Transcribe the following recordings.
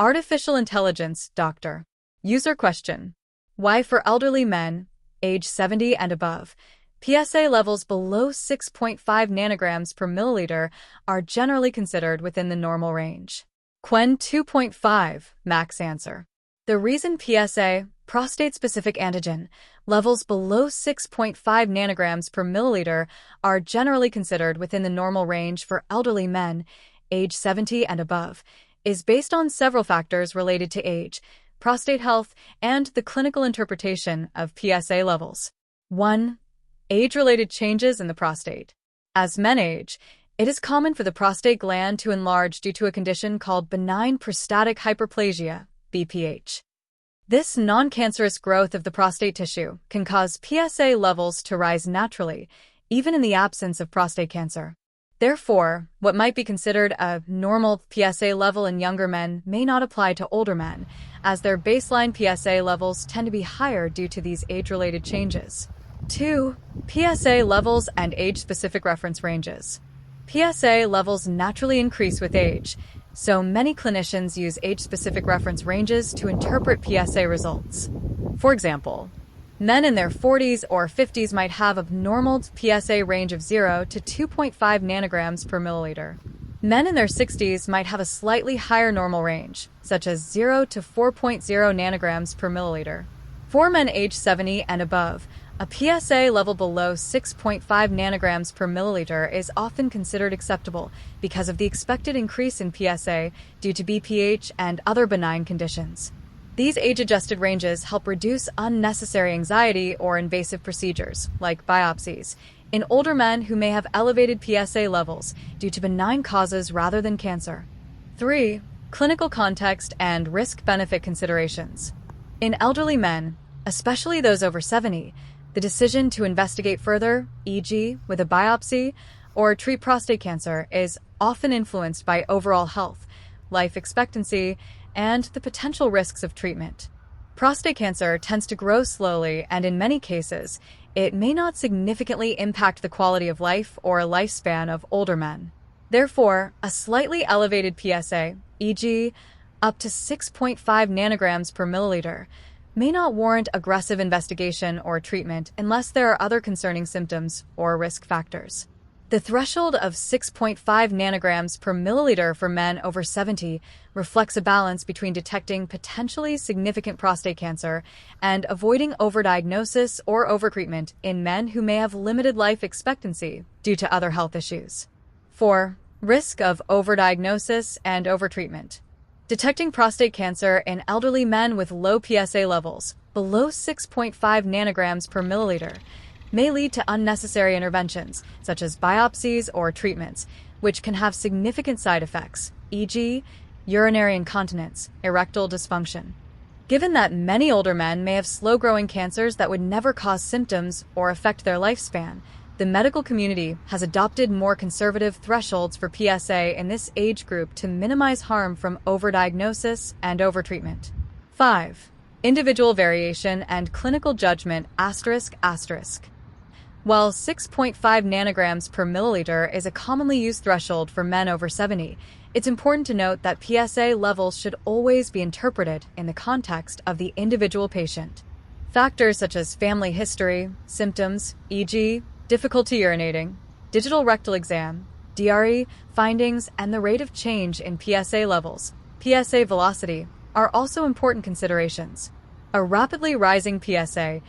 Artificial Intelligence, Doctor. User question. Why for elderly men, age 70 and above, PSA levels below 6.5 nanograms per milliliter are generally considered within the normal range? Quen 2.5, max answer. The reason PSA, prostate-specific antigen, levels below 6.5 nanograms per milliliter are generally considered within the normal range for elderly men, age 70 and above, is based on several factors related to age, prostate health, and the clinical interpretation of PSA levels. 1. Age-related changes in the prostate. As men age, it is common for the prostate gland to enlarge due to a condition called benign prostatic hyperplasia, BPH. This non-cancerous growth of the prostate tissue can cause PSA levels to rise naturally, even in the absence of prostate cancer. Therefore, what might be considered a normal PSA level in younger men may not apply to older men, as their baseline PSA levels tend to be higher due to these age-related changes. 2. PSA levels and age-specific reference ranges. PSA levels naturally increase with age, so many clinicians use age-specific reference ranges to interpret PSA results. For example, men in their 40s or 50s might have a normal PSA range of 0 to 2.5 nanograms per milliliter. Men in their 60s might have a slightly higher normal range, such as 0 to 4.0 nanograms per milliliter. For men aged 70 and above, a PSA level below 6.5 nanograms per milliliter is often considered acceptable because of the expected increase in PSA due to BPH and other benign conditions. These age-adjusted ranges help reduce unnecessary anxiety or invasive procedures, like biopsies, in older men who may have elevated PSA levels due to benign causes rather than cancer. 3. Clinical context and risk-benefit considerations. In elderly men, especially those over 70, the decision to investigate further, e.g., with a biopsy, or treat prostate cancer is often influenced by overall health, life expectancy, and the potential risks of treatment. Prostate cancer tends to grow slowly, and in many cases, it may not significantly impact the quality of life or lifespan of older men. Therefore, a slightly elevated PSA, e.g., up to 6.5 nanograms per milliliter, may not warrant aggressive investigation or treatment unless there are other concerning symptoms or risk factors. The threshold of 6.5 nanograms per milliliter for men over 70 reflects a balance between detecting potentially significant prostate cancer and avoiding overdiagnosis or overtreatment in men who may have limited life expectancy due to other health issues. 4. Risk of overdiagnosis and overtreatment. Detecting prostate cancer in elderly men with low PSA levels, below 6.5 nanograms per milliliter, may lead to unnecessary interventions, such as biopsies or treatments, which can have significant side effects, e.g., urinary incontinence, erectile dysfunction. Given that many older men may have slow-growing cancers that would never cause symptoms or affect their lifespan, the medical community has adopted more conservative thresholds for PSA in this age group to minimize harm from overdiagnosis and overtreatment. 5. Individual variation and clinical judgment ****. While 6.5 nanograms per milliliter is a commonly used threshold for men over 70, it's important to note that PSA levels should always be interpreted in the context of the individual patient. Factors such as family history, symptoms, e.g., difficulty urinating, digital rectal exam, DRE findings, and the rate of change in PSA levels, PSA velocity, are also important considerations. A rapidly rising PSA,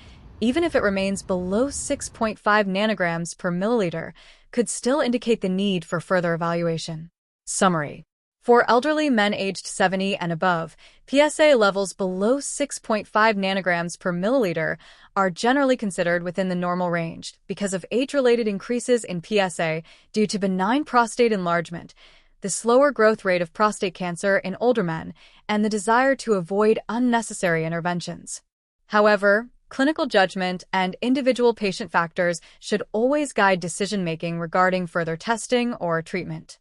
even if it remains below 6.5 nanograms per milliliter, could still indicate the need for further evaluation. Summary. For elderly men aged 70 and above, PSA levels below 6.5 nanograms per milliliter are generally considered within the normal range because of age-related increases in PSA due to benign prostate enlargement, the slower growth rate of prostate cancer in older men, and the desire to avoid unnecessary interventions. However, clinical judgment and individual patient factors should always guide decision-making regarding further testing or treatment.